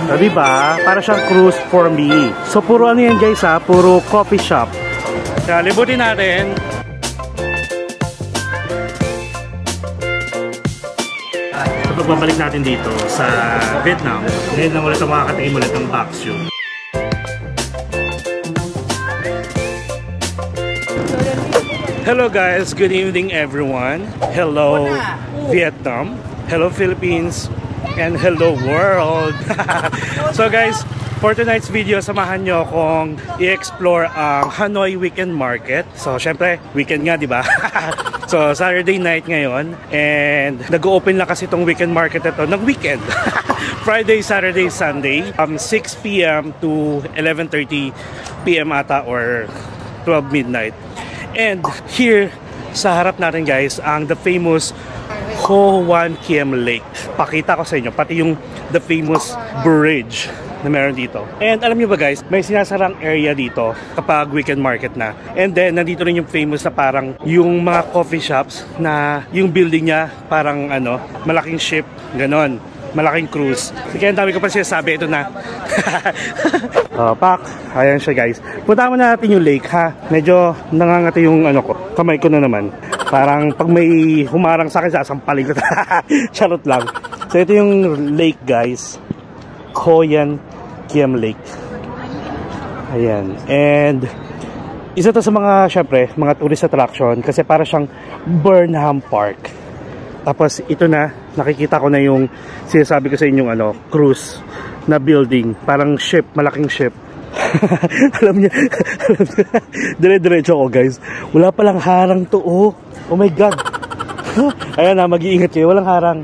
So, diba? Para siyang cruise for me. So, puro ano yan guys ha? Puro coffee shop. Kaya libutin natin. Pagbabalik natin dito sa Vietnam. Ngayon lang ulit ang makakatingin ulit ng Bak Siu. Hello guys, good evening everyone. Hello Vietnam, hello Philippines, and hello world. So guys, for tonight's video, samahan nyo akong i-explore ang Hanoi Weekend Market. So syempre, weekend nga, di ba? So Saturday night ngayon, and nag-open lang kasi itong weekend market ito ng weekend. Friday, Saturday, Sunday, 6 p.m. to 11:30 p.m. ata or 12 midnight. And here sa harap natin guys, ang the famous Ho Wan Kiem Lake. Pakita ko sa inyo, pati yung the famous bridge na meron dito. And alam nyo ba guys, may sinasarang area dito kapag weekend market na. And then nandito rin yung famous na parang yung mga coffee shops na yung building niya parang ano, malaking ship, ganon. Malaking cruise. Kaya ang dami ko pa sinasabi, ito na. Pak, ayan siya guys. Punta mo na natin yung lake ha. Medyo nangangati yung ano ko, kamay ko na naman. Parang pag may humarang sa akin, sasampalin ko. Charot lang. So ito yung lake guys. Ho Wan Kiem Lake. Ayan. And isa to sa mga, syempre, mga tourist attraction kasi para siyang Burnham Park. Tapos ito na, nakikita ko na yung sinasabi ko sa inyong ano, cruise na building. Parang ship, malaking ship. Alam niyo, dire-diretso ako guys. Wala palang harang to, oh. Oh my God. Ayan na, mag-iingat kayo, walang harang.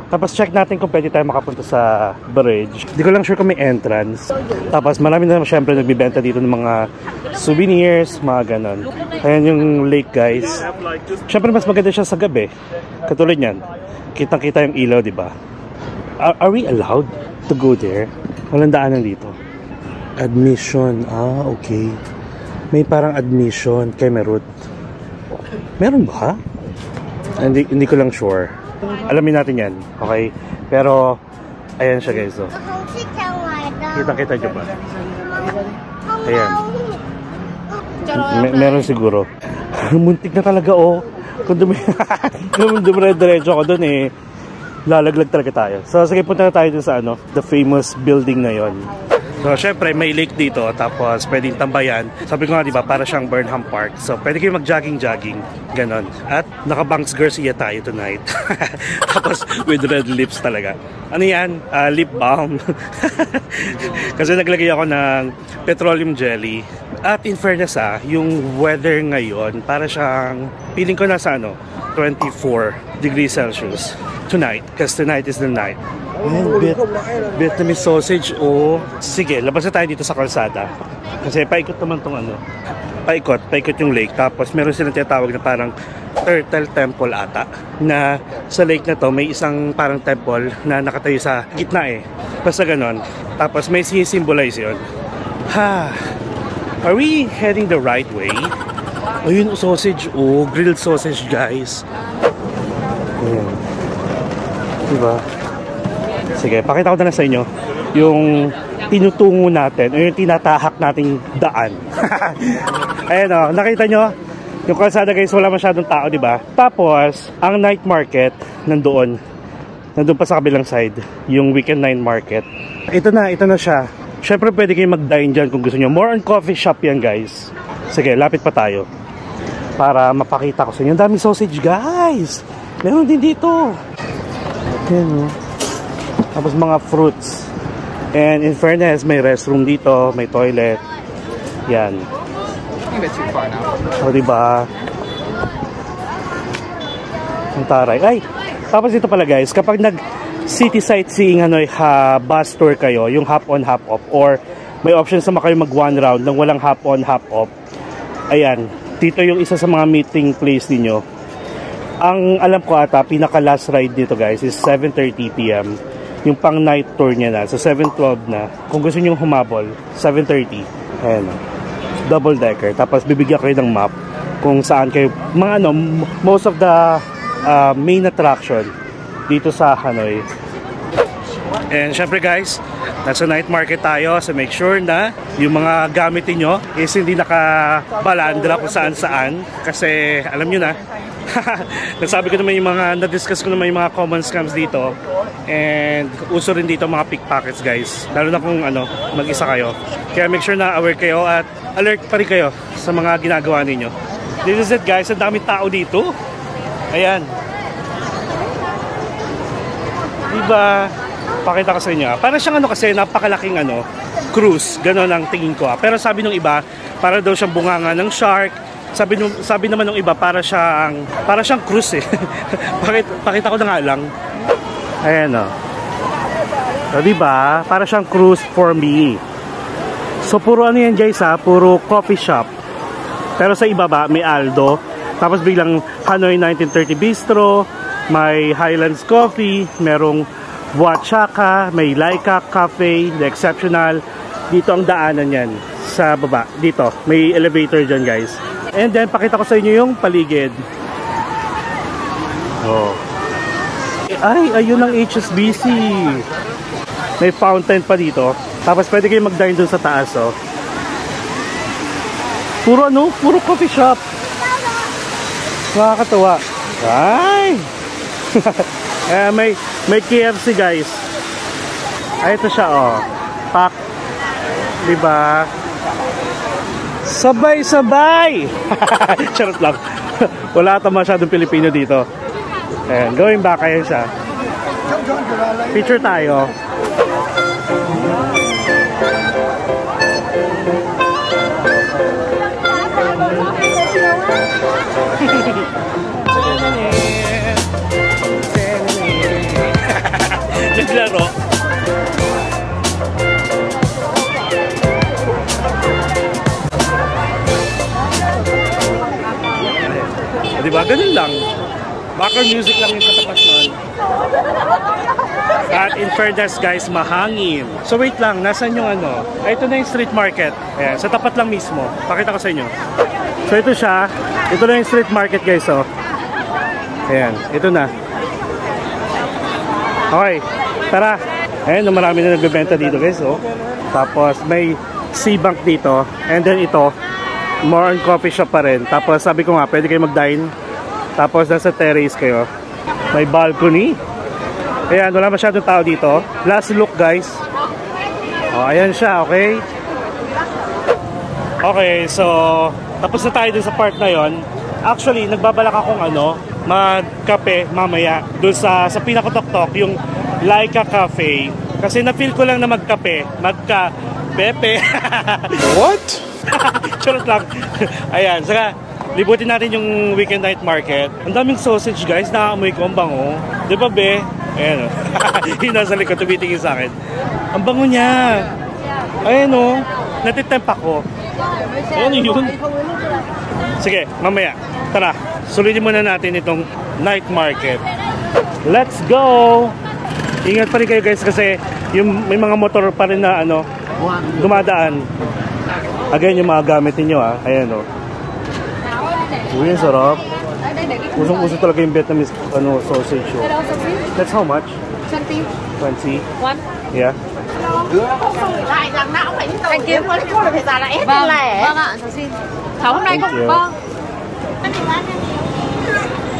Tapos check natin kung pwede tayo makapunta sa bridge. Hindi ko lang sure kung may entrance. Tapos marami na syempre nagbibenta dito ng mga souvenirs, mga ganon. Ayan yung lake guys. Syempre mas maganda siya sa gabi. Katulad yan. Kitang-kita yung ilaw, di ba? Are we allowed to go there? Walang daanan dito. Admission. Ah, okay. May parang admission kay Merut. Meron ba? Hindi ko lang sure. Alamin natin yan. Okay? Pero, ayan siya guys. Oh. Kitang-kita nyo ba? Ayan. Meron siguro. Muntik na talaga, oh. Kung dumire-diretso ako dun eh, lalaglag talaga tayo. So sige, punta na tayo dun sa ano, the famous building na yon. So syempre may lake dito, tapos pwedeng tambayan. Sabi ko nga diba, para siyang Burnham Park. So pwede kayo mag-jogging-jogging, ganon. At naka-Banks Garcia tayo tonight. Tapos with red lips talaga. Ano yan? Lip balm. Kasi naglagay ako ng petroleum jelly. At in fairness yung weather ngayon, para siyang, feeling ko nasa ano, 24 degrees Celsius tonight. Because tonight is the night. Vietnamese sausage, oh. Sige, labas na tayo dito sa kalsada. Kasi paikot naman tong ano. Paikot yung lake. Tapos meron silang tinatawag na parang Turtle Temple ata. Na sa lake na to, may isang parang temple na nakatayo sa gitna eh. Basta ganon. Tapos may sinisimbolize yun. Ha! Are we heading the right way? Ayun, sausage, oh. Grilled sausage, guys. Ayan. Diba? Sige, pakita ko na sa inyo yung tinutungo natin o yung tinatahak nating daan. Ayan o, nakita nyo? Yung kalsada guys, wala masyadong tao, diba? Tapos, ang night market nandoon pa sa kabilang side, yung weekend night market. Ito na siya. Syempre pwede kayo mag-dine dyan kung gusto nyo. More on coffee shop yan guys. Sige, lapit pa tayo para mapakita ko sa inyo. Ang daming sausage guys. Meron din dito. Ayan o. Tapos mga fruits. And in fairness, may restroom dito, may toilet. Yan. O diba? Ang taray. Ay! Tapos dito pala guys, kapag nag-city sightseeing bus tour kayo, yung hop on, hop off, or may options naman kayo mag one round nang walang hop on, hop off. Ayan. Dito yung isa sa mga meeting place ninyo. Ang alam ko ata, pinaka last ride dito guys is 7:30 PM. Yung pang night tour niya na. So 7:12 na. Kung gusto niyo humabol, 7:30. Ayan. Double decker. Tapos bibigyan kayo ng map kung saan kayo, mga ano, most of the main attraction dito sa Hanoi. And syempre guys, nasa night market tayo, so make sure na yung mga gamit niyo is hindi nakabalandra kung saan-saan. Kasi alam nyo na, nasabi ko naman yung mga, na-discuss ko naman yung mga common scams dito. And uso rin dito mga pickpockets guys, lalo na kung ano, mag-isa kayo. Kaya make sure na aware kayo at alert pa rin kayo sa mga ginagawa ninyo. This is it guys, ang daming tao dito. Ayan. Diba? Pakita ko sa inyo. Para siyang ano kasi, napakalaking ano, cruise. Ganon ang tingin ko. Pero sabi nung iba, para daw siyang bunganga ng shark. Sabi naman nung iba, para siyang cruise eh. Pakita ko na nga lang. Ayan o. So, diba? Para siyang cruise for me. So, puro ano yan guys ha? Puro coffee shop. Pero sa ibaba, may Aldo. Tapos biglang Hanoi 1930 Bistro. May Highlands Coffee. Merong Huachaka, may Laika Cafe, The Exceptional. Dito ang daanan yan sa baba. Dito, may elevator dyan guys. And then, pakita ko sa inyo yung paligid. Oh. Ay, ayun ang HSBC. May fountain pa dito. Tapos pwede kayo mag-dine dun sa taas, oh. Puro ano? Puro coffee shop. Nakakatawa. Ay! May KFC guys. Ay, ito siya oh. Pak. Diba? Sabay-sabay. Charot lang. Wala ata masyadong Pilipino dito. Ayan, going back kayo siya. Picture tayo. Naglaro. Diba? Ganun lang. Background music lang yung katapat nun. At in fairness guys, mahangin. So wait lang, nasan yung ano? Ito na yung street market. Ayan, sa tapat lang mismo. Pakita ko sa inyo. So ito siya. Ito na yung street market guys, oh. Ayan, ito na. Okay, tara. Ayan, marami na nagbebenta dito guys, oh. Tapos may C-Bank dito. And then ito, more on coffee shop pa rin. Tapos sabi ko nga, pwede kayo mag-dine. Tapos nasa terrace kayo. May balcony. Ayan, wala masyadong tao dito. Last look guys. Oh, ayan siya, okay? Okay, so tapos na tayo dun sa part na yon. Actually, nagbabalak akong ano, magkape mamaya dun sa pinakatok-tok, yung Laika Cafe. Kasi na-feel ko lang na magkape. Magka-pepe. What? Charot lang. Ayan, saka libutin natin yung weekend night market. Ang daming sausage guys, nakaamoy ko, ang bango. Di ba be? Ayan o. Yung nasa likod, tumitingin sa akin. Ang bango niya. Ayan o. Natitemp ako. Ayan yun. Sige, mamaya. Tara, sulitin muna natin itong night market. Let's go! Ingat pa rin kayo guys kasi may mga motor pa rin na ano, dumadaan. Again, yung mga gamit ninyo ah. Ayan o. Uy, ang sarap. Usong-uso talaga yung Vietnamese ano, sausage show. That's how much? 20. 20? One? Yeah. Anh kiếm con cô là phải giá là ép lẻ. Vâng ạ, cháu xin. Cháu hôm nay không vâng.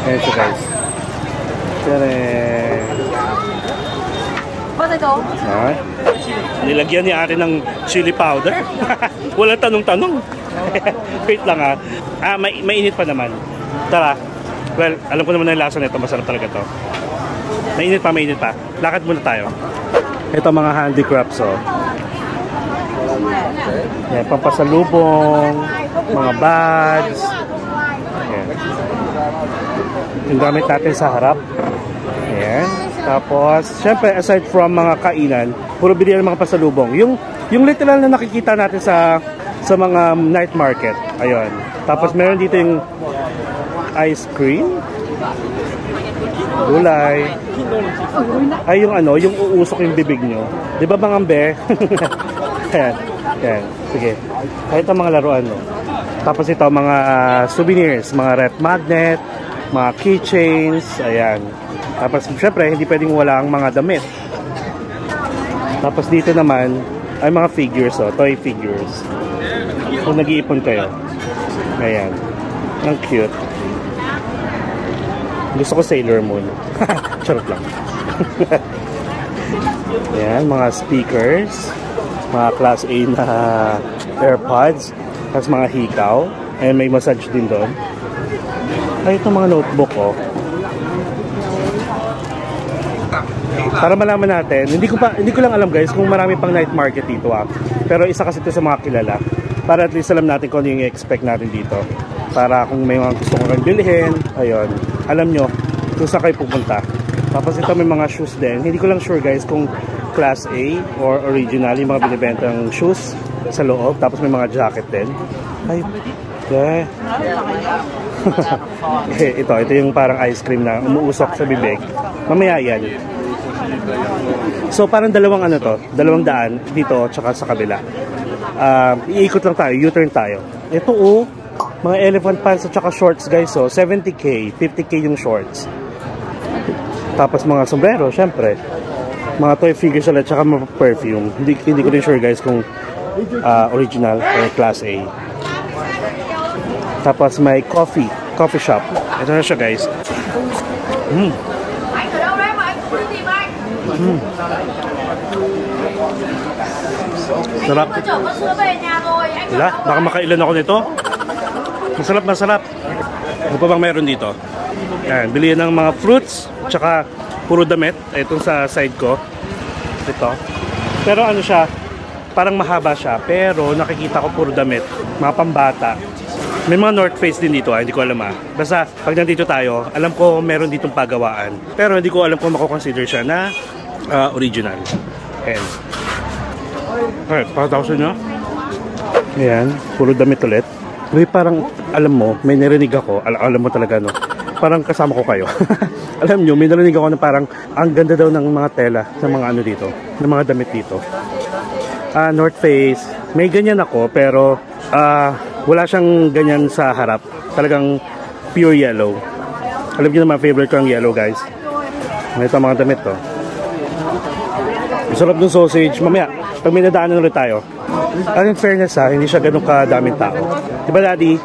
Ayan siya guys. Tere. Vâng thầy cháu. Ay. Nilagyan ni ate ng chili powder. Walang tanong-tanong. Wait lang ah. Mainit pa naman. Tara. Well, alam ko naman na yung lasa nito. Masarap talaga to. Mainit pa. Lakad muna tayo. Ito mga handicrafts oh. Yan, pampasalubong, mga bags. Yan. Yung gamit natin sa harap. Yan. Tapos, syempre, aside from mga kainan, puro bilihan ng mga pasalubong. Yung literal na nakikita natin sa mga night market. Ayun. Tapos, meron dito yung ice cream. Gulay. Ay, yung ano, yung uusok yung bibig nyo. Di ba bang ambe? Ayan. Ayan. Sige. Kahit ang mga laruan, no? Tapos ito, mga souvenirs. Mga rep magnet, mga keychains. Ayan. Tapos, syempre, hindi pwedeng wala ang mga damit. Tapos dito naman ay mga figures, oh, toy figures. Kung nag-iipon kayo. Ayan. Ang cute. Gusto ko Sailor Moon. Charot lang. Ayan, mga speakers. Mga class A na AirPods. Tapos mga hikaw. Ayan, may massage din doon. Ay, itong mga notebook, oh. Para malaman natin, hindi ko lang alam guys kung marami pang night market dito, ah. Pero isa kasi ito sa mga kilala. Para at least alam natin kung ano yung i-expect natin dito. Para kung may mga gusto kong bilhin, ayun, alam nyo kung saan kayo pupunta. Tapos ito may mga shoes din. Hindi ko lang sure guys kung class A or original yung mga binibentang shoes sa loob. Tapos may mga jacket din. Ay, yeah. ito yung parang ice cream na umuusok sa bibig. Mamaya yan. So parang dalawang daan dito tsaka sa kabila. Iikot lang tayo, U-turn tayo. Ito oh, mga elephant pants at tsaka shorts guys, so 70k, 50k yung shorts. Tapos mga sombrero, syempre. Mga toy figures at tsaka mga perfume. Hindi ko rin sure guys kung original or class A. Tapos may coffee shop. Ito na siya guys. Sarap. Wala, baka makailan ako nito. Masarap. Ano pa bang meron dito? Yan, bilihan ng mga fruits, tsaka puro damit. Itong sa side ko. Ito. Pero ano siya, parang mahaba siya. Pero nakikita ko puro damit. Mga pambata. May mga North Face din dito, hindi ko alam Basta, pag nandito tayo, alam ko meron ditong pagawaan. Pero hindi ko alam kung mako-consider siya na original. And alright, pakatawsin nyo. Ayan, puro damit ulit. Uy, parang, alam mo, may narinig ako. Alam mo talaga, no? Parang kasama ko kayo. Alam nyo, may narinig ako na parang ang ganda daw ng mga tela ng mga ano dito, ng mga damit dito. North Face, may ganyan ako, pero wala siyang ganyan sa harap. Talagang pure yellow. Alam nyo naman, favorite ko ang yellow, guys. Ito ang mga damit, to. Masarap ng sausage. Mamaya, pag may nadaanan ulit tayo. In fairness hindi siya ganun kadaming tao. Diba, Daddy?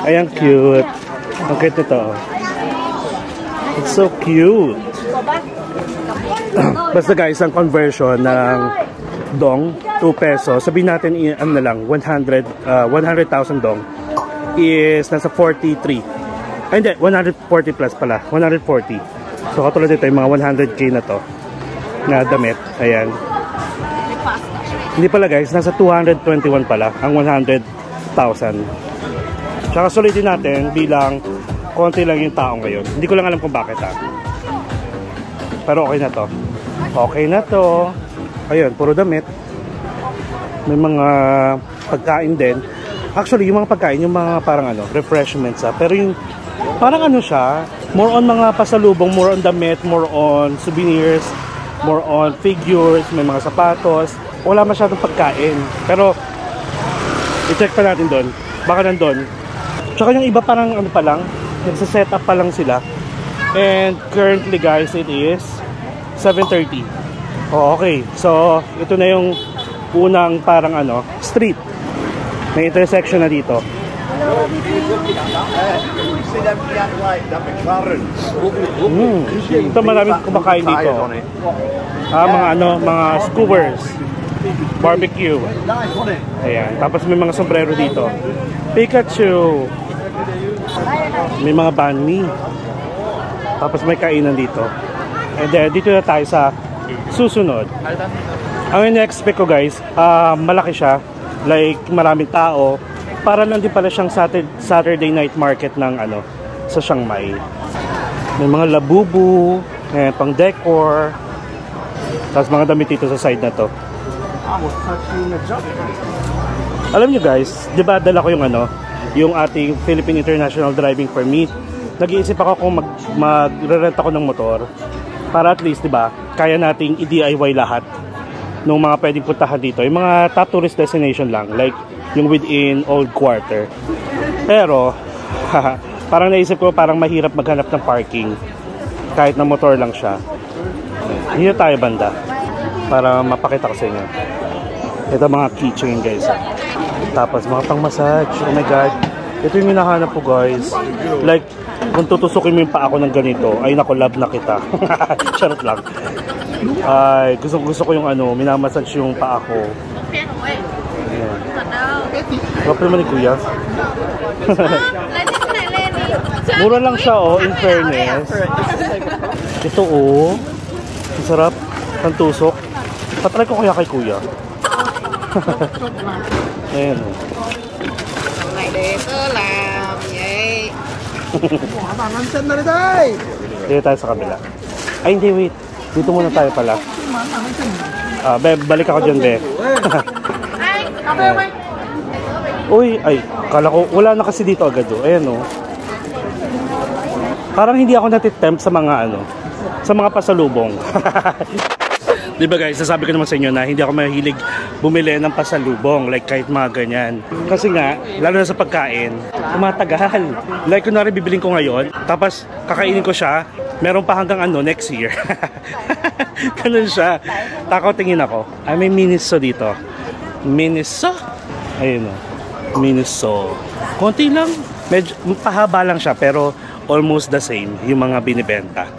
Ay, ang cute. Ang cute nito. It's so cute. Basta guys, ang conversion ng dong, 2 pesos. Sabihin natin, ano na lang, 100,000 dong is nasa 43. Ay, hindi, 140 plus pala. 140. So, katulad dito, yung mga 100k na to na damit. Ayan. Hindi pala guys, nasa 221 pala ang 100,000. Tsaka sulitin natin bilang konti lang yung tao ngayon. Hindi ko lang alam kung bakit Pero okay na to. Okay na to. Ayun, puro damit. May mga pagkain din. Actually, yung mga pagkain, yung mga parang refreshments Pero yung parang siya, more on mga pasalubong, more on damit, more on souvenirs, more on figures, may mga sapatos. Wala masyadong pagkain. Pero, i-check pa natin doon. Baka nandun. Tsaka yung iba parang pa lang, nagsa-set up pa lang sila. And currently guys, it is 7:30. Oh, okay. So, ito na yung unang parang street. May intersection na dito. Ito maraming kumakain dito. Mga skewers, barbecue. Ayan, tapos may mga sombrero dito. Pikachu. May mga banh mi. Tapos may kainan dito. And then dito na tayo sa susunod. Ang in-expect ko guys, malaki siya. Like maraming tao. Para lang din pala siyang Saturday night market ng sa Chiang Mai. May mga labubu, pang decor. Tapos mga damit dito sa side na to. Alam nyo guys, di ba dala ko yung ating Philippine International Driving Permit. Nag-iisip ako kung magre-rent ako ng motor. Para at least, di ba, kaya nating i-DIY lahat ng mga pwedeng puntahan dito. Yung mga top tourist destination lang, like yung within Old Quarter. Pero, parang naisip ko parang mahirap maghanap ng parking kahit na motor lang siya. Dito tayo banda. Para mapakita ko sa inyo. Ito mga keychain guys. Tapos mga pang massage. Oh my god. Ito yung hinahanap ko guys. Like, kung tutusukin mo yung paa ko ng ganito, ay naku, love na kita. Charot lang. Ay, gusto ko yung ano, minamassage yung paa ko. Ayan. Wapin naman ni kuya. Mura lang siya oh, in fairness. Ito oh. Ang sarap. Ang tusok. Patry ko kaya kay kuya. Ayan oh. Dito tayo sa kabila. Ay hindi, wait. Dito muna tayo pala. Be, balik ako dyan, be. Uy, ay, kala ko, wala na kasi dito agad oh. Ayan oh. Parang hindi ako natitempt sa mga ano, sa mga pasalubong. Diba guys, nasabi ko naman sa inyo na hindi ako mahilig bumili ng pasalubong, like kahit mga ganyan. Kasi nga, lalo na sa pagkain, tumatagal. Like kunwari bibiling ko ngayon, tapos kakainin ko siya, meron pa hanggang ano, next year. Ganun siya. Takaw tingin ako. Ay, may miniso dito. Miniso? Ayun o. Miniso. Konti lang. Medyo pahaba lang siya, pero almost the same yung mga binibenta.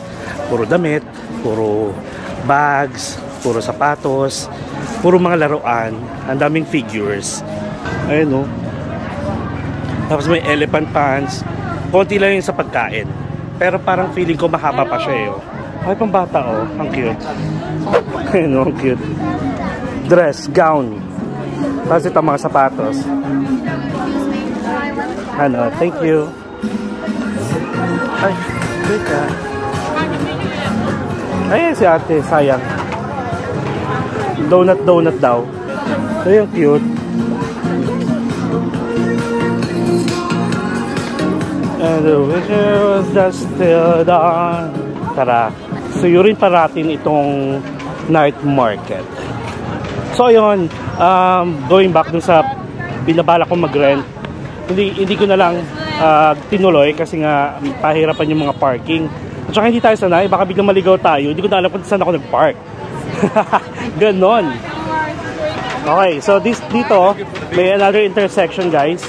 Puro damit, puro bags, puro sapatos, puro mga laruan, ang daming figures. Ayun o. Tapos may elephant pants. Konti lang yung sa pagkain. Pero parang feeling ko mahaba pa siya eh. Ay, pang bata oh. Ang cute. Ayun o, ang cute. Dress, gown. Tapos ito mga sapatos. Ano, thank you. Ay, wait ka. Ayan si ate, sayang. Donut daw. So yung cute. And the winter was just still dawn. Tara. So yun rin parating itong night market. So ayun, going back dun sa binabala ko mag-rent, hindi ko na lang tinuloy kasi nga pahirapan yung mga parking. At saka hindi tayo sanay, baka biglang maligaw tayo. Hindi ko na alam kung saan ako nag-park. Ganon. Okay, so dito may another intersection guys.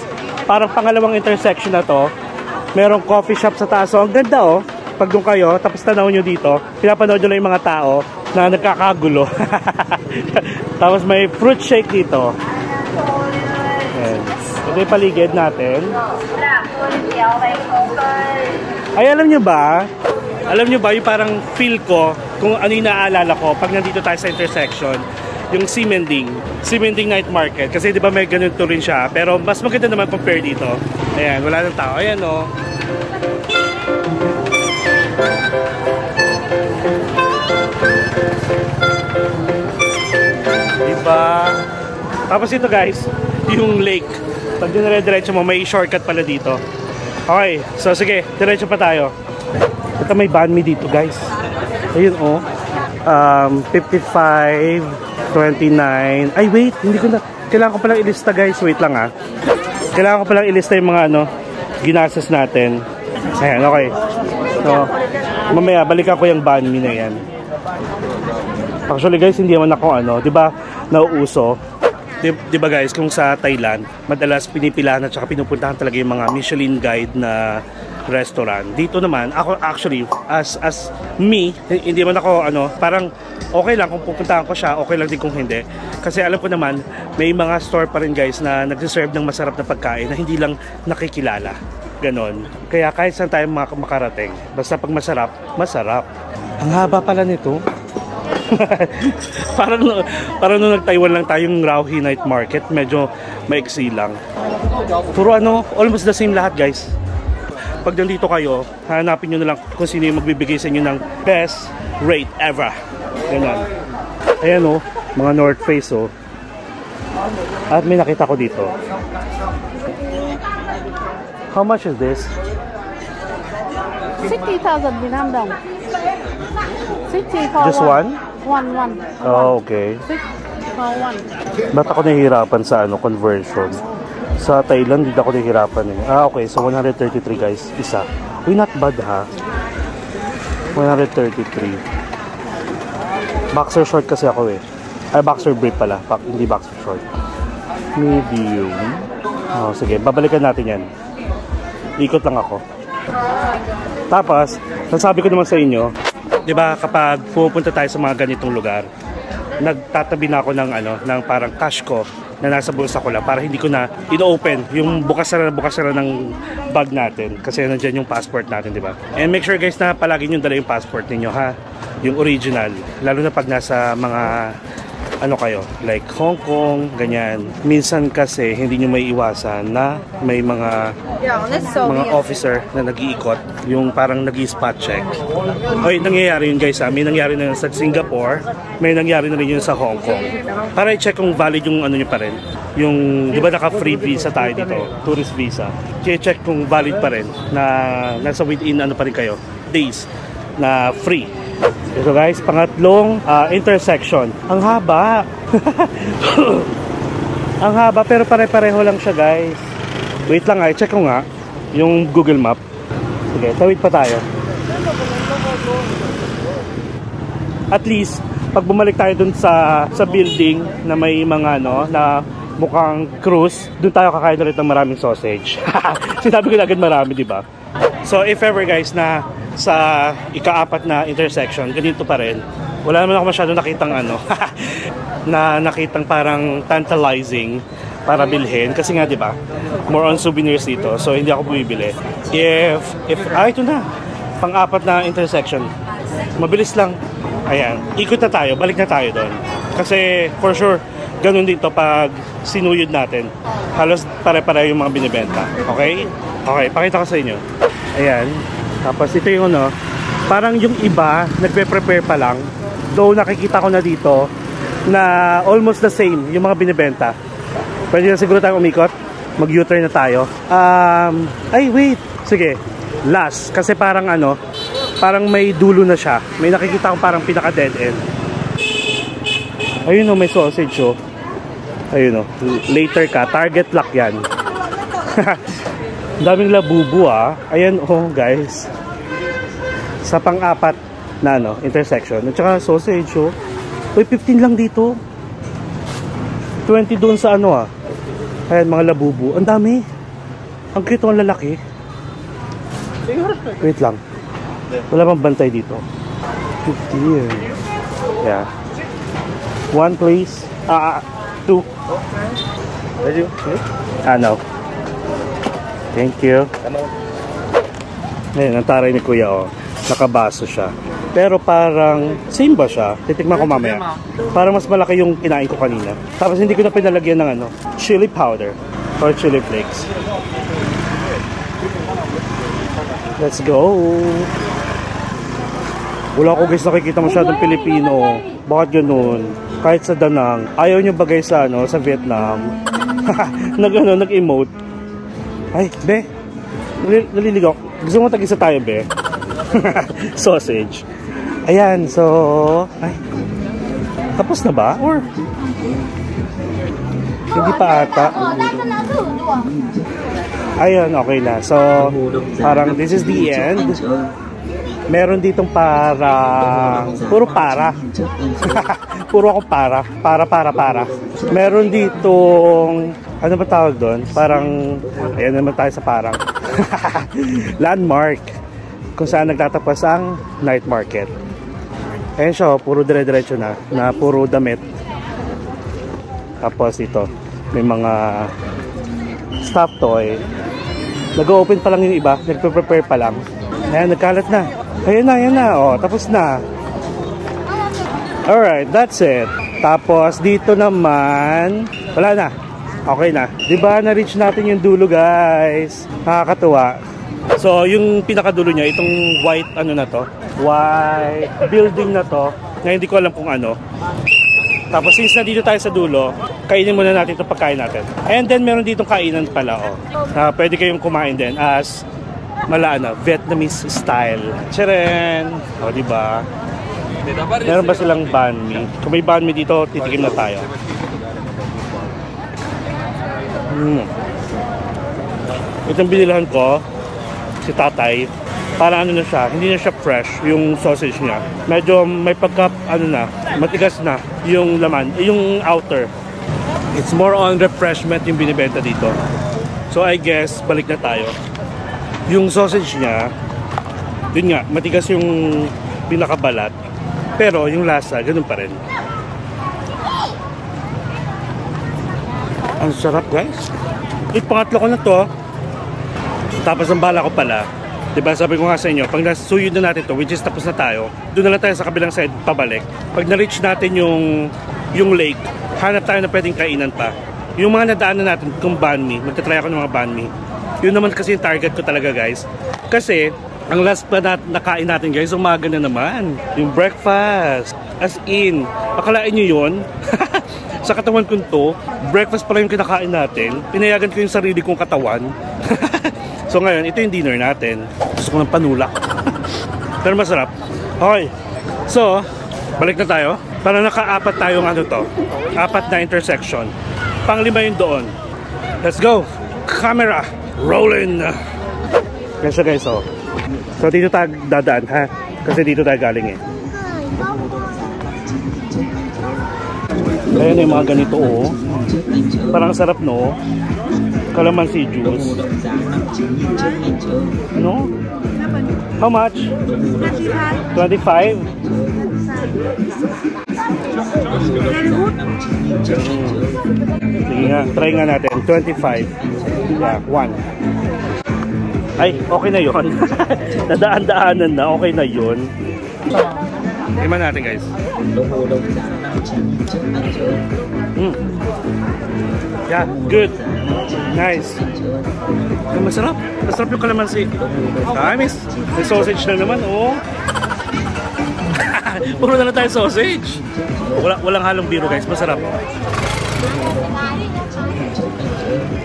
Parang pangalawang intersection na to. Merong coffee shop sa taas. So ang ganda oh. Pag doon kayo, tapos tanaw nyo dito, pinapanood nyo lang yung mga tao na nagkakagulo. Tapos may fruit shake dito. Ayan. Ito yung paligid natin. Ay, alam nyo ba yung parang feel ko kung ano yung naaalala ko pag nandito tayo sa intersection, yung Ximending Night Market. Kasi di ba may ganito rin siya, pero mas maganda naman compare dito. Ayan, wala nang tao. Ayan o. Diba? Tapos ito guys, yung lake. Pag dinire-diretso mo, may shortcut pala dito. Okay, so sige, diretso pa tayo. Ito may banh mi dito guys. Ayun oh. 55, 29. Ay wait, hindi ko na. Kailangan ko palang ilista guys. Wait lang ah. Kailangan ko palang ilista yung mga ano, ginastos natin. Ayan, okay. So, mamaya balikan ko yung banh mi na yan. Actually guys, hindi naman ako ano, 'di ba? Nauuso. 'Di ba guys, kung sa Thailand, madalas pinipilahan at saka pinupuntahan talaga yung mga Michelin guide na restaurant. Dito naman, ako actually as me, hindi man ako ano, parang okay lang kung pupuntahan ko siya, okay lang din kung hindi. Kasi alam ko naman, may mga store pa rin guys na nagse-serve ng masarap na pagkain na hindi lang nakikilala. Ganon. Kaya kahit saan tayo makarating, basta pag masarap, masarap. Ang haba pala nito. Parang nung nag-Taiwan lang tayong Rauhi Night Market, medyo maiksi lang. Puro ano, almost the same lahat guys. Pag nandito kayo, hanapin nyo na lang kung sino yung magbibigay sa inyo ng best rate ever. Ganyan. Ayan o, mga North Face o. At may nakita ko dito. How much is this? 60,000 Vietnam dong. 60 for Just one? One. Oh, okay. 6 for one. Ba't ako nahihirapan sa ano, conversion? Sa Thailand, hindi ako nahihirapan eh. Ah, okay. So, 133 guys. Isa. Uy, not bad ha. 133. Boxer short kasi ako eh. Ay, boxer brief pala. Hindi boxer short. Medium. Oh, sige, babalikan natin yan. Ikot lang ako. Tapos, nasabi ko naman sa inyo, di ba kapag pupunta tayo sa mga ganitong lugar, nagtatabi na ako ng ng parang cash ko na nasa bulsa ko lang para hindi ko na ino-open yung bukas na ng bag natin kasi nandiyan yung passport natin, di ba? And make sure guys na palagi nyo dala yung passport ninyo, ha? Yung original, lalo na pag nasa mga kayo, like Hong Kong, ganyan. Minsan kasi hindi nyo may iwasan na may mga officer na nag-iikot, yung parang nag-i-spot check. Oy, nangyayari yun guys, may nangyari na sa Singapore, may nangyari na rin yun sa Hong Kong. Para i-check kung valid yung nyo pa rin. Yung, di ba naka-free visa tayo dito, tourist visa. I-check kung valid pa rin, na nasa within pa rin kayo, days, na free. So guys, pangatlong intersection. Ang haba. Ang haba pero pare-pareho lang siya guys. Wait lang check ko nga yung Google Map. Sige, tawid pa tayo. At least, pag bumalik tayo dun sa building na may mga na mukhang cruise, dun tayo kakain ulit ng maraming sausage. Sinabi ko na agad marami, di ba? So if ever guys na sa ika-4 na intersection, ganito pa rin. Wala naman ako masyado nakitang na nakitang parang tantalizing para bilhin kasi nga 'di ba? More on souvenirs dito. So hindi ako bumibili. If ito na. Pang-4 na intersection. Mabilis lang. Ayan, ikot na tayo, balik na tayo doon. Kasi for sure ganun dito pag sinuyod natin. Halos pare-pare yung mga binibenta. Okay? Okay, pakita ko sa inyo. Ayan. Tapos ito yung parang yung iba nagpe-prepare pa lang. Though nakikita ko na dito na almost the same yung mga binibenta. Pwede na siguro tayong umikot. Mag-U-turn na tayo. Ay wait. Sige. Last. Kasi parang parang may dulo na siya. May nakikita ko parang pinaka dead end. Ayun may sausage Ayun later ka. Target lock yan. Daming labubu Ayan guys. Sa pang-4 na intersection. At saka sausage Uy, 15 lang dito. 20 doon sa Ayan mga labubu. Ang dami. Ang cute ang lalaki. Wait lang. Wala bang bantay dito? 15. Yeah. 1 please. 2. Ready? No. Thank you. Ngayon, ang taray ni Kuya nakabaso siya. Pero parang same ba siya? Titikman ko mamaya. Parang mas malaki yung kinain ko kanina. Tapos hindi ko na pinalagyan ng chili powder or chili flakes. Let's go. Wala ko guys nakikita masyadong Pilipino. Bakit ganun? Kahit sa Danang. Ayaw nyo bagay sa sa Vietnam. Nag-emote. Ay, be. Naliligaw. Gusto mo tag-isa tayo, be? Sausage. Ayan, so... Ay. Tapos na ba? Or... Hindi pa ata. Ayun, okay na. So, parang this is the end. Meron ditong parang... Puro para. Puro ako para. Para. Meron ditong... Ano ba tawag doon? Parang, ayan naman tayo sa parang landmark kung saan nagtatapos ang night market. Ayan siya, puro dire-diretso na puro damit. Tapos ito, may mga stuff toy. Nag-open pa lang yung iba, nagpe-prepare pa lang. Ayan, nagkalat na. Ayan na, tapos na. Alright, that's it. Tapos dito naman, wala na. Okay na. Diba na-reach natin yung dulo guys. Nakakatuwa. So yung pinakadulo niya, itong white na to. White building na to. Na hindi ko alam kung ano. Tapos since nandito tayo sa dulo, kainin muna natin itong pagkain natin. And then meron ditong kainan pala pwede kayong kumain din as Vietnamese style. Tcharan! Diba? Meron ba silang banh mi? Kung may banh mi dito, titikim na tayo. Itong binilahan ko, si tatay, Parang ano na siya, hindi na siya fresh yung sausage niya. Medyo may pagka, ano na, matigas na yung laman, yung outer. It's more on refreshment yung binibenta dito. So I guess, balik na tayo. Yung sausage niya, yun nga, matigas yung pinakabalat. Pero yung lasa, ganun pa rin. Ang sarap guys. Pangatlo ko na to. Tapos ang bala ko pala, diba sabi ko nga sa inyo, pag nasuyod na natin to, which is tapos na tayo, doon na lang tayo sa kabilang side pabalik. Pag na-reach natin yung lake, hanap tayo na pwedeng kainan pa. Yung mga nadaanan natin, kung banh mi, magta-try ako ng mga banh mi. Yun naman kasi yung target ko talaga guys. Kasi, ang last pa nakain natin guys, umaga na naman. Yung breakfast. As in, akalain nyo yun? Sa katawan ko to, breakfast pala yung kinakain natin. Pinayagan ko yung sarili kong katawan. So ngayon, ito yung dinner natin. Gusto ko ng panulak. Pero masarap. Okay. So, balik na tayo. Para naka-apat tayong ano to. 4 na intersection. Pang-5 yung doon. Let's go. Camera. Rolling. Kaya siya guys, oh. So dito tayo dadaan ha. Kasi dito tayo galing eh. Ayan yung mga ganito oh. Parang sarap no. Calamansi juice. No? How much? 25? Sige nga, try nga natin. 25. Yeah, 1. Ay, okay na yun. Nadaan-daanan na, okay na yun. Iman natin guys. Yeah, good. Nice. Ay, masarap. Masarap yung kalamansi. Ay, may sausage na naman, oh. Puro na lang tayo sausage. Walang halong biro guys, masarap.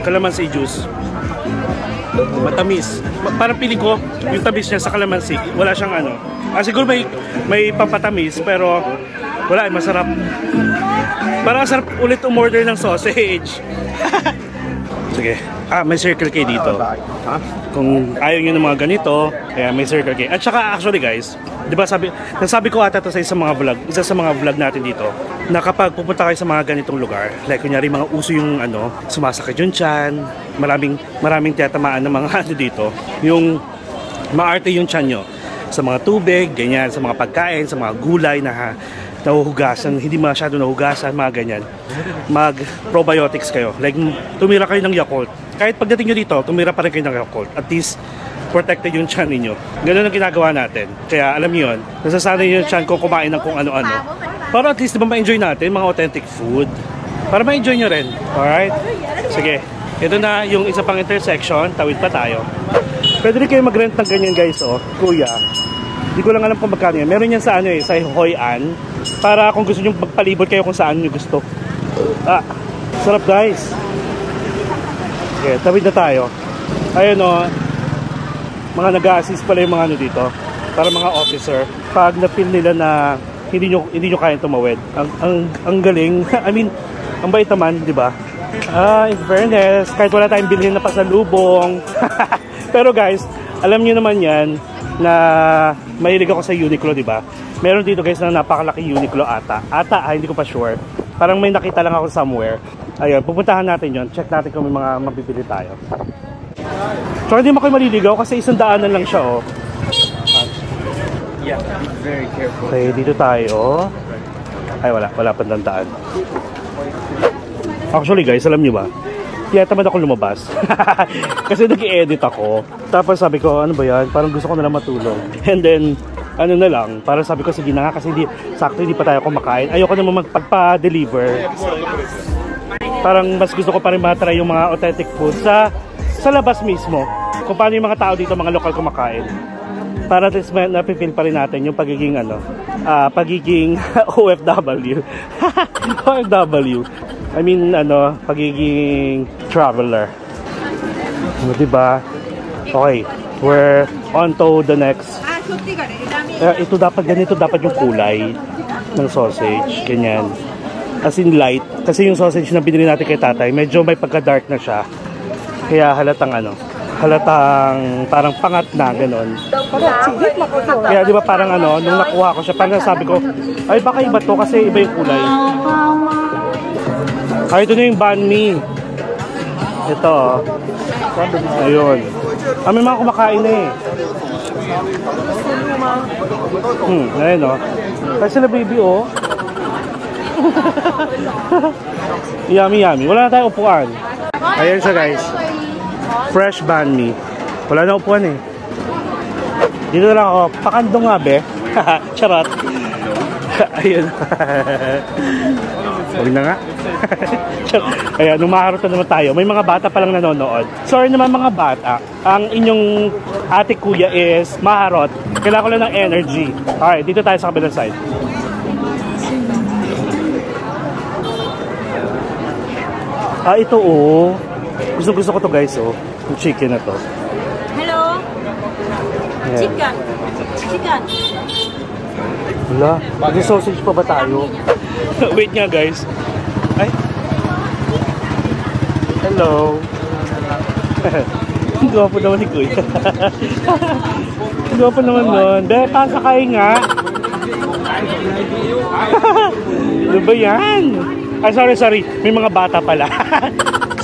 Kalamansi juice. Matamis. Parang piling ko, yung tamis niya sa kalamansi, wala siyang ano. Siguro may pampatamis, pero wala, masarap. Parang sarap ulit umorder ng sausage. Sige. May Circle K dito. Kung ayaw nyo ng mga ganito, kaya may Circle K. At saka actually guys, di ba nasabi ko ata to sa isa sa mga vlog natin dito, na kapag pupunta kayo sa mga ganitong lugar, like kunyari mga uso yung ano, sumasakit yung tiyan, maraming tiyatamaan ng mga ano dito, yung maarte yung tiyan nyo sa mga tubig, ganyan, sa mga pagkain, sa mga gulay na nahuhugasan, hindi masyado nahugasan, mga ganyan. Mag-probiotics kayo. Like, tumira kayo ng Yakult. Kahit pagdating nyo dito, tumira pa rin kayo ng Yakult. At least, protected yung tiyan ninyo. Ganun ang ginagawa natin. Kaya, alam nyo yun, nasasanay yung tiyan ko kumain ng kung ano-ano. Para at least, diba ma-enjoy natin mga authentic food. Para ma-enjoy nyo rin. Alright? Sige. Ito na yung isa pang intersection. Tawid pa tayo. Pwede rin kayo mag-rent ng ganyan guys, oh. Kuya. Hindi ko lang alam kung magkano yan. Meron yan sa ano eh, sa Hoi An. Para kung gusto nyo magpalibot kayo kung saan nyo gusto. Sarap guys. Okay, tawid na tayo. Ayun o. Mga nag-a-assist pala yung mga ano dito. Para mga officer. Pag na-feel nila na hindi nyo kayang tumawid. Ang galing. I mean, ang bait naman, di ba? In fairness, kahit wala tayong bilhin na pasalubong. Pero guys, alam nyo naman yan na mahilig ako sa Uniqlo, di ba? Meron dito guys na napakalaki Uniqlo ata. Hindi ko pa sure. Parang may nakita lang ako somewhere. Ayun, pupuntahan natin yon. Check natin kung may mga mabibili tayo. So hindi mo kayo maliligaw kasi isang daanan lang siya, oh. Yeah, very careful. Okay, dito tayo. Ay, wala pang daan. Actually guys, alam nyo ba? Kaya tamad ako lumabas. Kasi nag-i-edit ako. Tapos sabi ko, ano ba yan? Parang gusto ko na lang matulog. And then, ano na lang, parang sabi ko, sige na nga kasi sakto hindi pa tayo kumakain. Ayoko naman magpagpa-deliver. Parang mas gusto ko pa rin matry yung mga authentic food sa labas mismo. Kung paano yung mga tao dito, mga lokal kumakain. Para at least napipil pa rin natin yung pagiging pagiging OFW. OFW. I mean, pagiging traveler. Diba? Okay, we're on to the next. Ito dapat ganito, dapat yung kulay ng sausage, ganyan. As in light, kasi yung sausage na binili natin kay tatay, medyo may pagka-dark na siya. Kaya halatang halatang parang pangat na gano'n. Kaya di ba parang ano, nung nakuha ko siya, parang sabi ko, ay baka iba to kasi iba yung kulay. Ay, ito na yung banh mi. Ito. Ayun. May mga kumakain na eh. Ayun o. Kasi sila baby o. Yummy yummy. Wala na tayong upuan. Ayan siya guys. Fresh banh mi. Wala na upuan eh. Dito na lang ako. Pakandong nga be. Charot. Ayun. Huwag na nga. Ayan, umaharot na naman tayo. May mga bata palang nanonood. Sorry naman mga bata. Ang inyong ate kuya is maharot. Kailangan ko lang ng energy. Alright, dito tayo sa kabilang side. Ito oh. Gusto ko to guys oh. Yung chicken na to. Hello. Ayan. Chicken. Wala. May sausage pa ba tayo? Wait nga guys. Ay. Hello. Ang gwapo naman ni Kuya. Ang gwapo naman nun. Be, pasakay nga. Ano ba yan? Ay, sorry. May mga bata pala.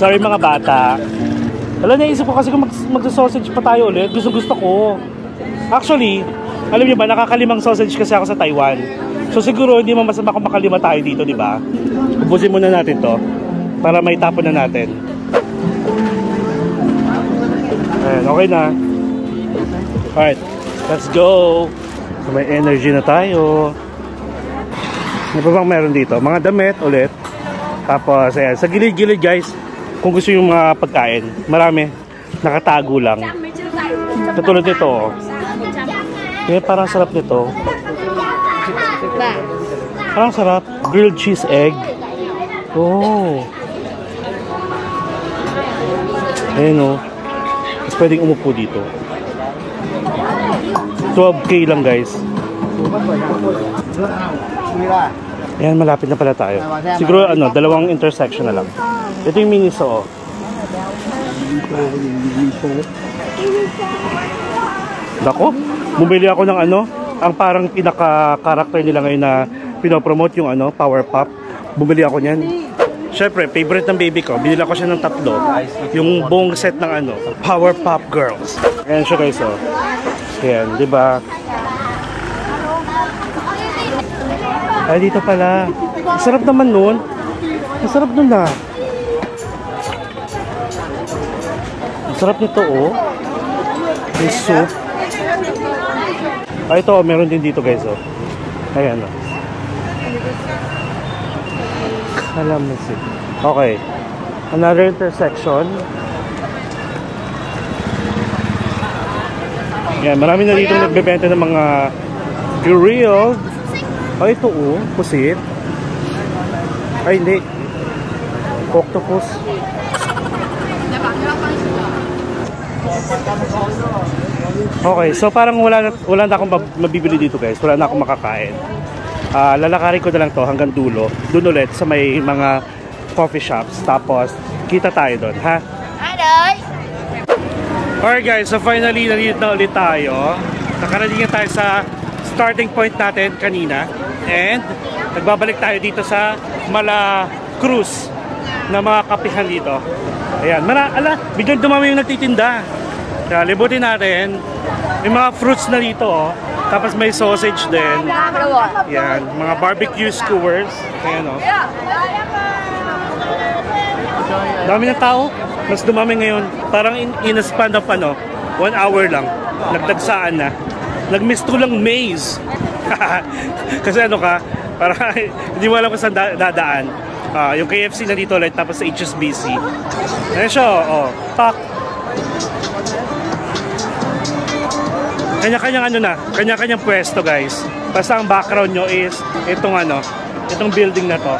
Sorry mga bata. Alam, naisip ko kasi kung mag-sausage pa tayo ulit. Gusto ko. Actually, alam niyo ba, nakakalimang sausage kasi ako sa Taiwan. So siguro hindi mo masama kung makalima tayo dito, di ba? Ubusin muna natin to para may tapon na natin. Ayan, okay na. Alright, let's go. So may energy na tayo. Ano pa bang meron dito? Mga damit ulit. Tapos, ayan, sa gilid-gilid guys, kung gusto yung mga pagkain, marami. Nakatago lang. Katulad nito, oh. Yeah, parang sarap nito. Parang sarap. Grilled cheese egg. Oh. Ayan o. Mas pwedeng umupo dito. 12K lang guys. Ayan, malapit na pala tayo. Siguro ano, dalawang intersection na lang. Ito yung Miniso. Dako, bumili ako ng ano, ang parang pinaka-character nila ngayon na pinopromote yung ano, Power Pop. Bumili ako niyan. Syempre, favorite ng baby ko. Binila ko siya ng 3. Yung buong set ng ano, Power Pop Girls. Ayan siya guys, oh. Ayan, di ba? Ay, dito pala. Masarap naman nun. Masarap nun na. Masarap nito, oh. May soup. Ito, meron din dito guys, oh. Ayan, oh. Kalamansi. Okay. Another intersection. Ayan, marami na dito nagbebenta ng mga grilled. Oh, ito, oh. Pusit. Ay, hindi. Octopus. Okay, so parang wala na akong mabibili dito guys. Wala na akong makakain. Lalakarin ko na lang to hanggang dulo. Doon ulit sa may mga coffee shops. Tapos, kita tayo doon, ha? Alright guys, so finally, nandito na ulit tayo. Nakarating tayo sa starting point natin kanina. And, nagbabalik tayo dito sa Mala Cruz na mga kapihan dito. Ayan, biglang dumami yung nagtitinda. Kaya, libutin natin. May mga fruits na dito, oh. Tapos may sausage din. Ayan, mga barbecue skewers. Ayan, oh. Dami ng tao. Mas dumami ngayon. Parang in a span of 1 hour lang. Nagdagsaan na. Nag-miss to lang maze. Kasi ano ka, parang hindi mo alam kung saan dadaan. Yung KFC na dito ulit, tapos sa HSBC. Ayan siya, oh. Pak. Kanya-kanyang ano na, kanya-kanyang pwesto guys. Basta ang background nyo is itong ano, itong building na to.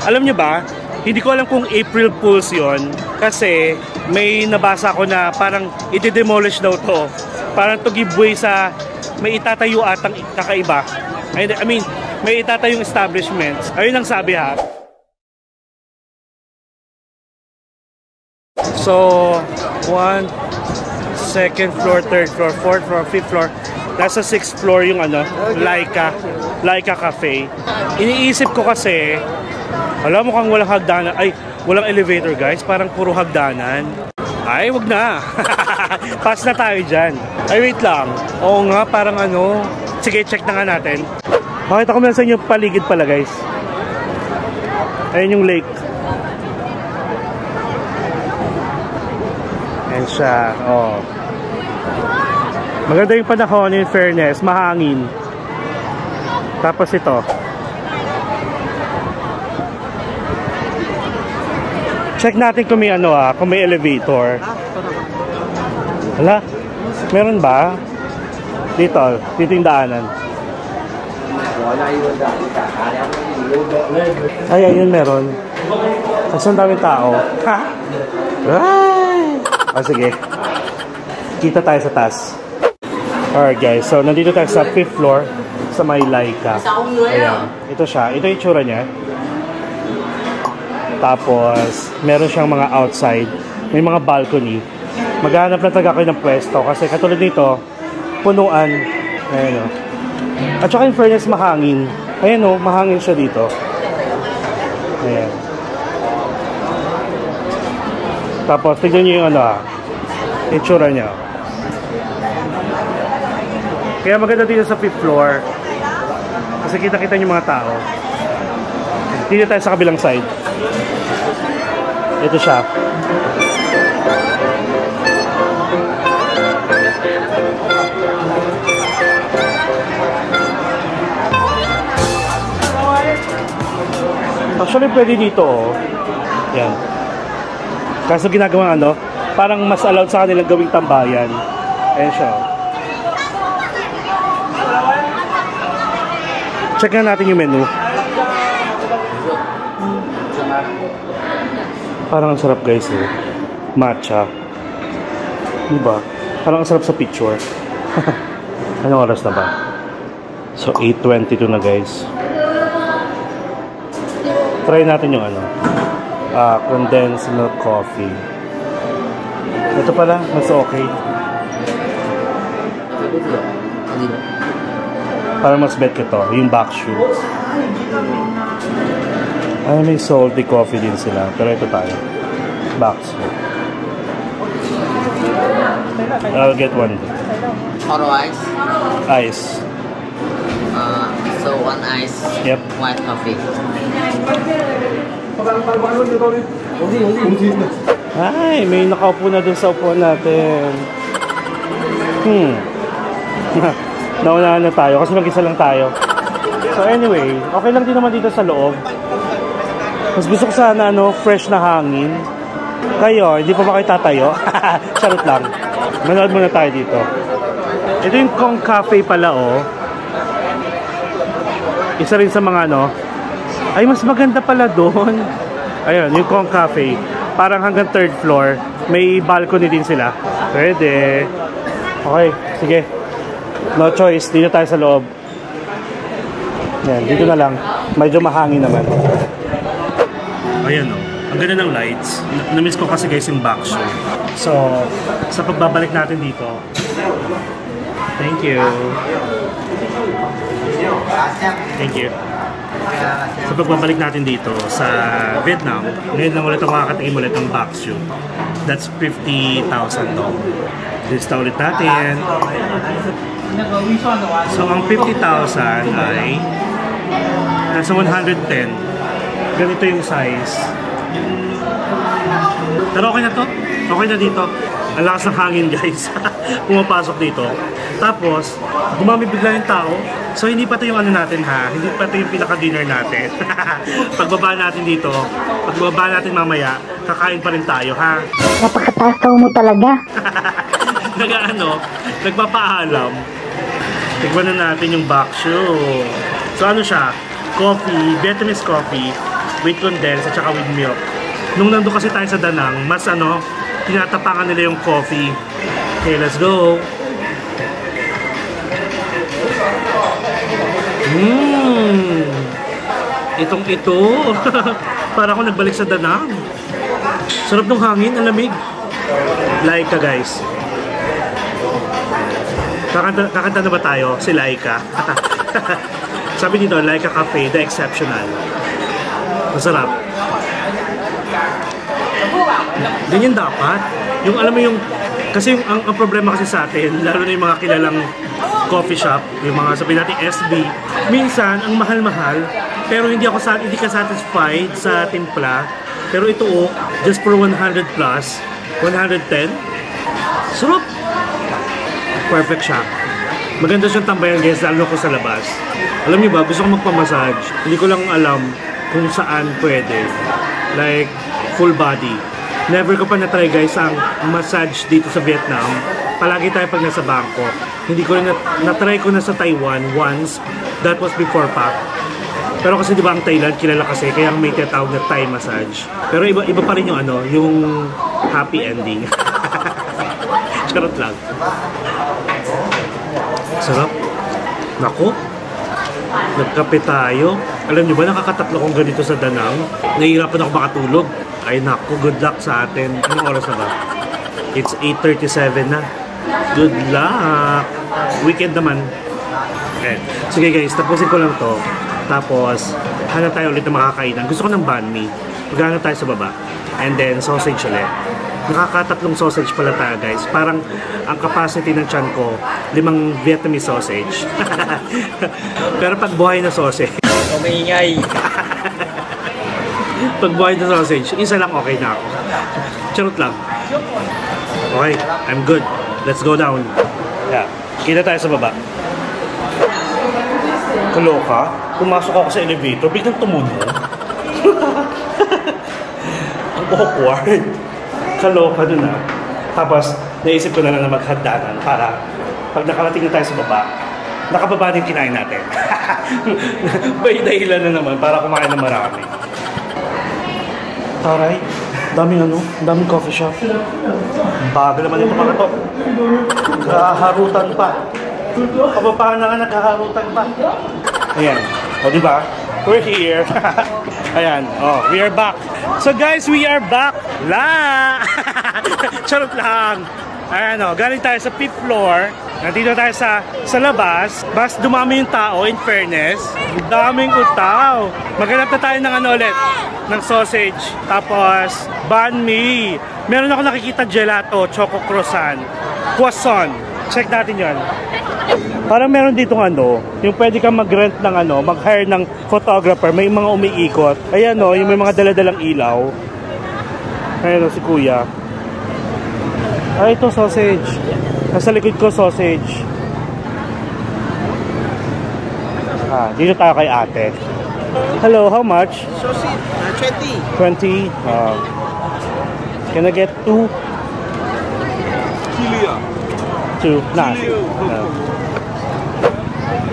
Alam nyo ba, hindi ko alam kung April Fools yon kasi may nabasa ko na parang iti-demolish daw to. Parang to give way sa may itatayo atang kakaiba. I mean, may itatayong establishments. Ayun ang sabi ha. So, 1, second floor, third floor, fourth floor, fifth floor. Nasa 6th floor yung ano, Laika Cafe. Iniisip ko kasi, alam mo kung walang hagdanan, ay, walang elevator guys, parang puro hagdanan. Ay, wag na. Pass na tayo dyan. Ay, wait lang. Oo nga, parang ano. Sige, check na nga natin. Pakita ko muna sa inyo paligid pala guys. Ayun yung lake. Ayan siya. Oh. Maganda yung panahon, in fairness, mahangin. Tapos ito. Check natin kung may ano kung may elevator. Wala? Meron ba? Dito yung daanan. Ay, ayun meron. Kasi ang daming tao. Ha? Ay! Sige. Kita tayo sa taas. Alright guys, so nandito tayo sa 5th floor sa may Laika. Ayan, ito siya. Ito yung tsura niya. Tapos, meron siyang mga outside. May mga balcony. Maghanap na talaga kayo ng pwesto. Kasi katulad nito, punuan. Ayan o. At saka in fairness, mahangin. Ayan o, mahangin siya dito. Ayan. Tapos, tignan nyo yung ano yung tsura niya. Kaya maganda dito sa 5th floor. Kasi kita-kita yung mga tao. Dito tayo sa kabilang side. Ito siya. Actually, pwede dito Yan. Kaso ginagawa parang mas allowed sa kanilang gawing tambayan. Ayan siya. Check na natin yung menu. Parang ang sarap guys Matcha. Diba? Parang ang sarap sa picture. Anong oras na ba? So 8:22 na guys. Try natin yung condensed milk coffee. Ito pala, mas okay. Parang mas bet ko to, yung bakshu. Ay, may salty coffee din sila. Pero ito tayo. Bakshu. I'll get one. Auto ice? Ice. So one ice. Yep. White coffee. Ay, may nakaupo na dun sa upuan natin. Naunahan na tayo kasi mag-isa lang tayo. So anyway, okay lang din naman dito sa loob. Mas gusto ko sana fresh na hangin. Kayo, hindi pa ba kayo tatayo? Charot lang. Manood muna tayo dito. Ito yung Kong Cafe pala Isa rin sa mga ay mas maganda pala doon. Ayun, yung Kong Cafe. Parang hanggang 3rd floor. May balcony din sila. Pwede. Okay, sige. No choice, dito tayo sa loob. Yan, dito na lang. Medyo mahangin naman. Ayan ang ganda ng lights. Namiss ko kasi guys yung bakshu. So, sa pagbabalik natin dito. Thank you. Thank you. Sa pagbabalik natin dito sa Vietnam, ngayon lang ulit ako makakatingin ulit ng bakshu. That's $50,000. Lista ulit natin. So, ang 50,000 ay nasa 110. Ganito yung size. Pero okay na to. Okay na dito. Ang lakas ng hangin guys. Pumapasok dito. Tapos, dumami bigla yung tao. So, hindi pa ito yung natin Hindi pa ito yung pinaka-dinner natin. Pagbaba natin dito, pagbaba natin mamaya, kakain pa rin tayo Napakatasaw mo talaga. Nagpapaalam. Tignan na natin yung bakshu. So siya? Coffee, Vietnamese coffee with condensed at saka with milk. Nung nandun kasi tayo sa Danang, mas tinatapangan nila yung coffee. Okay, let's go. Itong ito. Para ako nagbalik sa Danang. Sarap ng hangin, ang lamig. Laika guys. Kakanta na ba tayo? Si Laika. Sabi dito, Laika Cafe, the exceptional. Masarap. Ganyan dapat. Yung alam mo yung, kasi yung, ang problema kasi sa atin, lalo na yung mga kilalang coffee shop, yung mga sabihin natin SB, minsan, ang mahal-mahal, pero hindi ka satisfied sa timpla. Pero ito just for 100 plus, 110, sarap. Perfect siya. Maganda siyang tambayan guys, lalo ko sa labas. Alam niyo ba, gusto ko magpamassage. Hindi ko lang alam kung saan pwede. Like, full body. Never ko pa na-try guys ang massage dito sa Vietnam. Palagi tayo pag nasa Bangkok. Hindi ko rin na-try ko na sa Taiwan once. That was before pa. Pero kasi di ba ang Thailand kilala kasi kaya may tinatawag na Thai massage. Pero iba pa rin yung ano, yung happy ending. Charot lang. Sarap. Naku. Nagkape tayo. Alam niyo ba, nakakatatlo kong ganito sa Danang. Nahihirapan ako makatulog. Ay naku, good luck sa atin. Anong oras na ba? It's 8:37 na. Good luck. Weekend naman. Okay. Sige guys, tapusin ko lang to. Tapos, hanap tayo ulit ng makakainan. Gusto ko ng banh mi. Maghanap tayo sa baba. And then, sausage ulit. Nakakatatlong sausage pala tayo guys. Parang ang capacity ng tiyan ko, 5 Vietnamese sausage. Pero pag buhay na sausage, Umingay. pag buhay na sausage, isa lang okay na ako. Charot lang. Okay, I'm good. Let's go down. Yeah. Kita tayo sa baba. Kaloka, pumasok ako sa elevator, biglang tumunog. Ang awkward. Kaloka dun ah. Tapos, naisip ko na lang na maghagdanan para pag nakarating na tayo sa baba, nakababa din kinain natin. May dahilan na naman para kumain ng marami. Taray, daming coffee shop. Bago naman ito mga to. Nakaharutan pa. Kababahan na nga nakaharutan pa. Ayan, o diba? We're here. Ayan, we are back. So guys, we are back. La! Charot lang. Ayan galing tayo sa 5th floor. Nandito tayo sa labas. Mas dumami yung tao, in fairness. Daming utaw. Maghanap na tayo ng ulit. Ng sausage. Tapos, banh mi. Meron ako nakikita gelato, choco croissant, croissant. Check natin yan. Parang meron ditong yung pwede kang mag-rent ng mag-hire ng photographer. May mga umiikot. Ayan yung may mga daladalang ilaw. Ayan si kuya. Ay, ito sausage. Nasa likod ko sausage. Dito tayo kay ate. Hello, how much? Sausage, 20. 20. Can I get 2? Kilia. 2.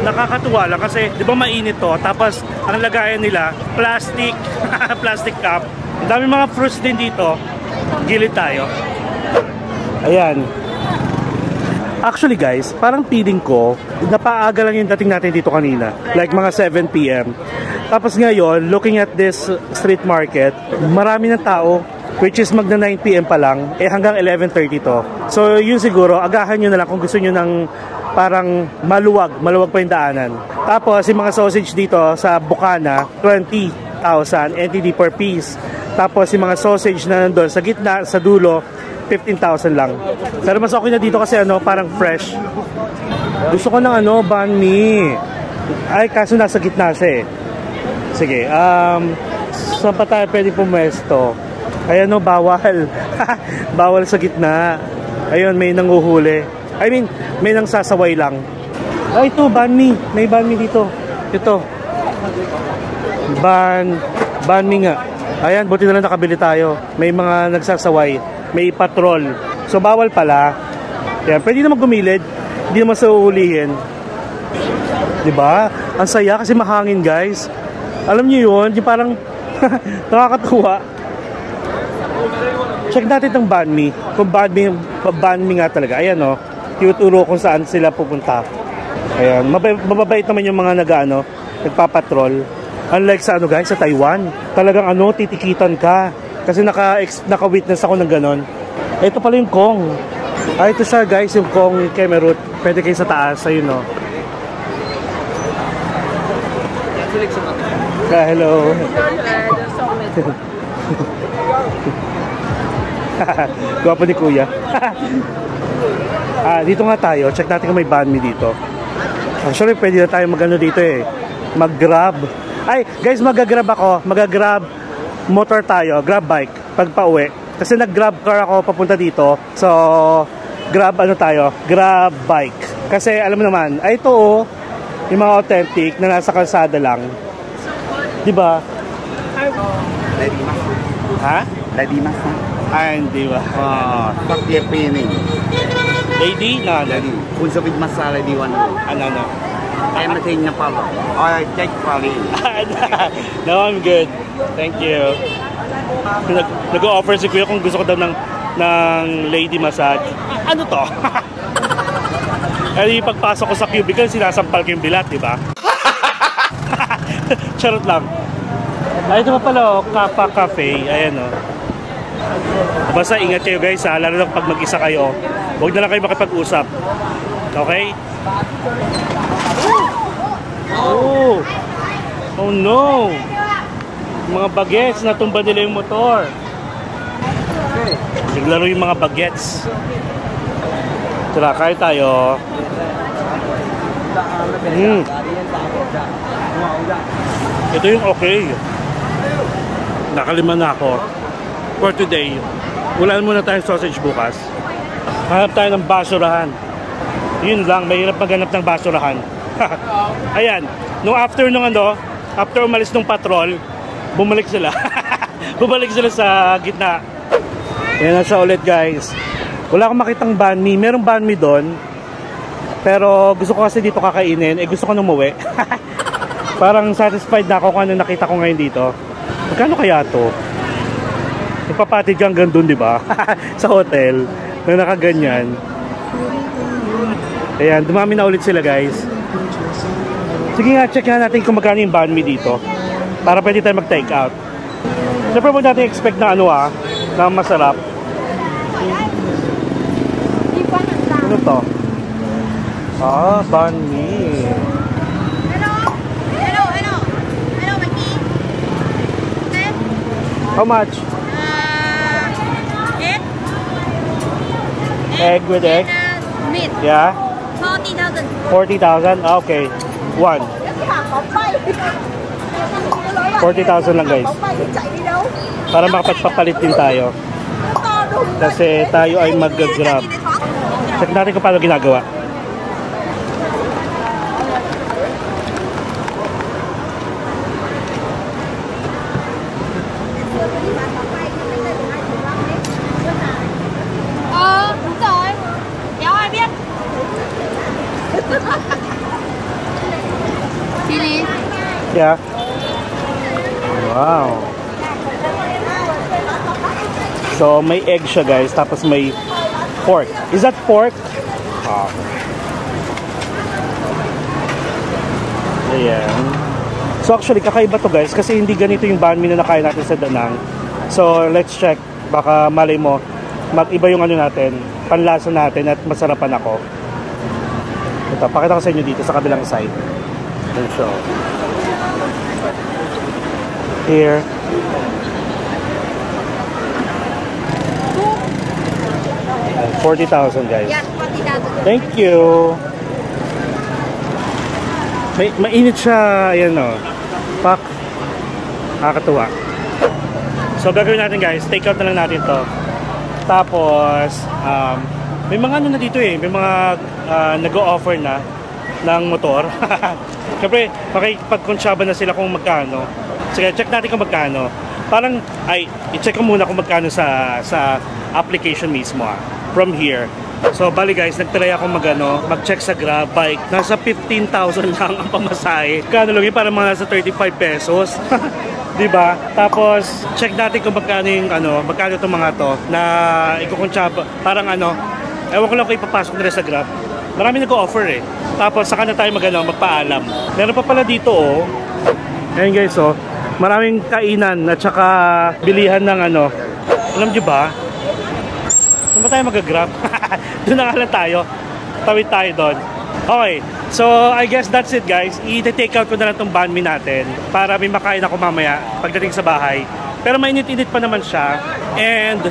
Nakakatuwa lang kasi, di ba mainit to? Tapos, ang lagayan nila, plastic. Plastic cup. Ang dami mga fruits din dito. Gilid tayo. Ayan. Actually guys, parang feeling ko, napaaga lang yung dating natin dito kanina. Like mga 7 PM. Tapos ngayon, looking at this street market, marami ng tao, which is magna 9 PM pa lang, hanggang 11:30 to. So yun siguro, agahan nyo na lang kung gusto nyo ng parang maluwag pa yung daanan. Tapos yung mga sausage dito sa Bukana, 20,000 NTD per piece. Tapos yung mga sausage na nandun sa gitna, sa dulo, 15,000 lang. Pero mas okay na dito kasi parang fresh. Gusto ko ng banh mi. Ay, kaso nasa gitna siya eh. Sige, saan pa tayo pwede pumesto? Ayan bawal. Bawal sa gitna. Ayun, may nanguhuli. I mean, may nang sasaway lang. Ay, ito, banh mi. May banh mi dito. Ito. Banh mi nga. Ayan, buti na lang nakabili tayo. May mga nagsasaway. May patrol. So, bawal pala. Ayan, pwede naman gumilid. Hindi naman sa uulihin. Diba? Ang saya kasi mahangin, guys. Alam niyo yun? Yung parang nakakatuwa. Check natin itong banh mi. Kung banh mi nga talaga. Ayan tinuturo kung saan sila pupunta. Ayan, mababait naman yung mga nagpapatrol. Unlike sa guys, sa Taiwan, talagang titikitan ka. Kasi naka-witness ako ng ganon. Ito pala yung Kong. Ito siya guys, yung Kong Kemerut. Pwede kayo sa taas, ayun no. Hello. Gwapo ni Kuya. Dito nga tayo. Check natin kung may banh mi dito. Actually, pwede na tayo mag-ano dito eh. Mag-grab. Ay, guys, mag-grab ako. Mag-grab motor tayo. Grab bike. Pag pauwi. Kasi nag-grab car ako papunta dito. So, grab ano tayo? Grab bike. Kasi alam mo naman, ito oh, yung mga authentic na nasa kalsada lang. Diba? Ha? Lady Masa. Hindi ba? Pak dia pining. Lady? No. Lady. Kung sa big masa lady one. Ano? Everything na pala. I take pali. No, I'm good. Thank you. Nag-o-offer si Kuya kung gusto ko daw ng lady massage. Ano to? Yung pagpasok ko sa cubicle, sinasampal ko yung bilat, di ba? Charot lang. Ito pa pala, Kappa Cafe. Ayan o. Basta ingat kayo guys ha, lalo na pag mag-isa kayo. Huwag na lang kayo makipag-usap. Okay? Oh no! Mga bagets, natumba nila yung motor. Naglaro yung mga bagets. Tara, kain tayo. Ito yung okay. Nakalima na ako for today. Wala muna tayong sausage bukas. Hanap tayo ng basurahan. Yun lang, mahirap maghanap ng basurahan. Ayan, nung after umalis ng patrol, bumalik sila. Bumalik sila sa gitna. Yan na siya ulit guys. Wala akong makitang banh mi. Merong banh mi doon. Pero gusto ko kasi dito kakainin. Gusto ko nung umuwi. Parang satisfied na ako kung ano nakita ko ngayon dito. Magkano kaya to? Ipapatid ka hanggang doon, di ba? Sa hotel. Na nakaganyan. Ayan, dumami na ulit sila guys. Sige nga, check nga natin kung magkano yung banh mi dito. Para pwede tayo mag-take out. Siyempre mo natin expect na na masarap. Ano to? Banh mi. How much? Egg with egg? Meat. Yeah? 40,000. 40,000? Okay. One. 40,000 lang guys. Para makapagpapalit din tayo. Kasi tayo ay mag-grab. Check natin kung paano ginagawa. Đúng rồi. Kéo ai biết. Chili. Yeah. Wow. So may egg siya guys, tapos may pork. Is that pork? Ayan. So actually kakaiba to guys kasi hindi ganito yung banh mi na nakain natin sa Danang. So let's check. Baka malay mo mag-iba yung ano natin, panlasa natin at masarapan ako. Ito, pakita ko sa inyo dito sa kabilang side. And so here. And 40,000 guys. Yes, 40,000. Thank you. Mainit siya, ayan o. Pak. Nakakatuwa. So gagawin natin guys, take out na lang natin to. Tapos may mga ano na dito eh, may mga nag-o-offer na ng motor. Siyempre, makikipag-konsyaba na sila kung magkano. Sige, check natin kung magkano. Parang, i-check ko muna kung magkano sa application mismo from here. So, bali guys, nagtry ako mag-check sa Grab bike. Nasa 15,000 lang ang pamasahe. Kano lang yun? Parang mga nasa 35 pesos. Diba? Tapos, check natin kung magkano yung magkano itong mga to na ikukonsyaba. Parang ewan ko lang kung ipapasok nila sa Grab. Marami nag-o-offer eh. Tapos, saka na tayo magpaalam. Meron pa pala dito oh. Ayan guys oh. Maraming kainan at saka bilihan ng alam nyo ba? Saan ba tayo mag-grab. Doon na nga lang tayo. Tawid tayo doon. Okay, so I guess that's it guys. I-take out ko na lang itong banh mi natin para may makain ako mamaya pagdating sa bahay. Pero mainit-init pa naman siya. And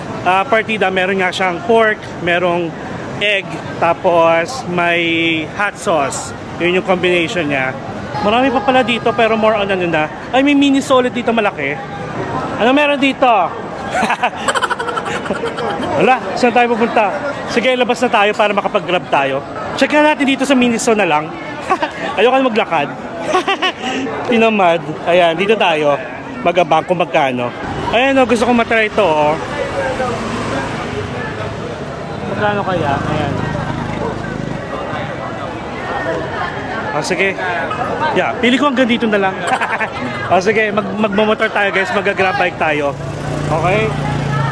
partida, meron nga siyang pork, merong egg, tapos may hot sauce. Yun yung combination niya. Marami pa pala dito pero more on ano na. Ay, may mini solid dito malaki. Ano meron dito? Wala, saan tayo pupunta? Sige, labas na tayo para makapag-grab tayo. Check na natin dito sa Miniso na lang. Ayoko na maglakad. Tinamad. Ayan, dito tayo. Mag-abang kung magkano. Ayan o, gusto kong matry ito o. Magkano kaya? Ayan. Sige. Yeah, pili ko hanggang dito na lang. Sige, magmamotor tayo guys. Mag-grab bike tayo. Okay?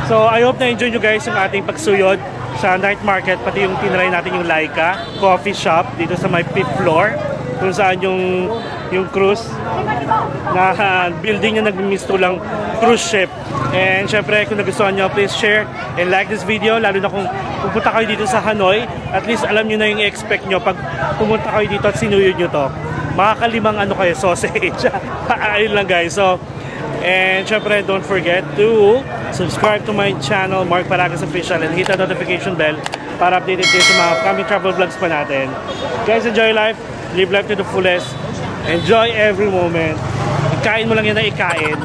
So, I hope na-enjoy nyo guys yung ating pagsuyod sa night market, pati yung tinry natin yung Laika coffee shop dito sa my 5th floor, kung saan yung cruise na building na nagmisto lang cruise ship. And syempre, kung nagustuhan nyo, please share and like this video, lalo na kung pupunta kayo dito sa Hanoi, at least alam nyo na yung expect nyo pag pumunta kayo dito at sinuyod nyo to. Makakalimang ano kayo, sausage. Ayun lang guys. So, and syempre, don't forget to subscribe to my channel, Mark Paragas Official, and hit the notification bell para updated kayo sa mga upcoming travel vlogs pa natin. Guys, enjoy life. Live life to the fullest. Enjoy every moment. Ikain mo lang yan na ikain.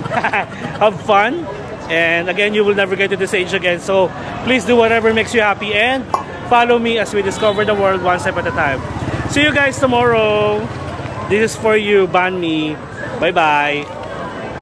Have fun. And again, you will never get to this age again. So, please do whatever makes you happy and follow me as we discover the world one step at a time. See you guys tomorrow. This is for you, banh mi. Bye-bye.